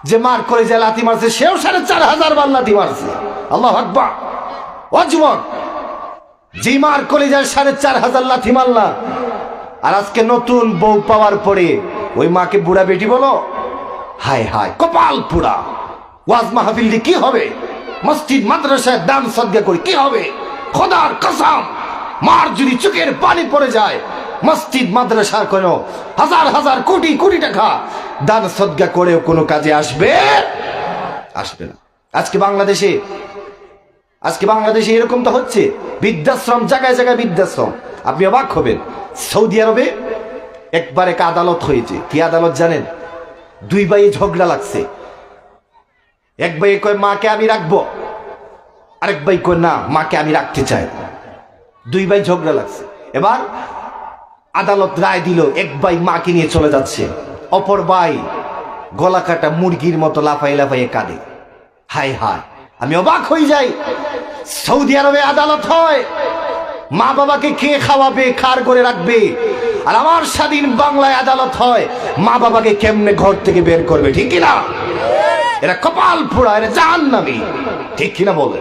যে মার কলিজায় লাথি মারছে সেও 4500 বার লাথি মারছে। আল্লাহু আকবার। ও যুবক, যে মার কলিজায় 4500 লাথি মারলা, আর আজকে নতুন বউ পাওয়ার পরে ওই মাকে বুড়া বেটি বলো? হায় হায়, কপাল পুরা। ওয়াজ মাহফিল দিয়ে কি হবে? মসজিদ মাদ্রাসায় দান সদকা করে কি হবে? খোদার কসম, মার যদি চোখের পানি পড়ে যায়, মসজিদ মাদ্রাসার কোনো হাজার হাজার কোটি কোটি টাকা দান সদকা করেও কোনো কাজে আসবে না। আজকে বাংলাদেশে এরকম তো হচ্ছে, বৃদ্ধাশ্রম, জায়গায় জায়গায় বৃদ্ধাশ্রম। আপনি অবাক হবেন, সৌদি আরবে একবার এক আদালত হয়েছে। কি আদালত জানেন? দুই ভাই ঝগড়া লাগছে। এক ভাই কয় মাকে আমি রাখবো, আরেক ভাই কয় না, মাকে আমি রাখতে চাই। দুই ভাই ঝগড়া লাগছে। এবার আদালত রায় দিল, এক ভাই মাকে নিয়ে চলে যাচ্ছে, অপর ভাই গলা কাটা মুরগির মতো লাফাই লাফাইয়ে কাঁদে। হায় হায়, আমি অবাক হয়ে যাই। সৌদি আরবে আদালত হয়, মা বাবাকে কে খাওয়াবে, কার করে রাখবে? আর আমার স্বাধীন বাংলায় আদালত হয়, মা বাবাকে কেমনে ঘর থেকে বের করবে। ঠিক কিনা? এরা কপাল পোড়া, এরা জাহান্নামী। ঠিক কিনা বলে?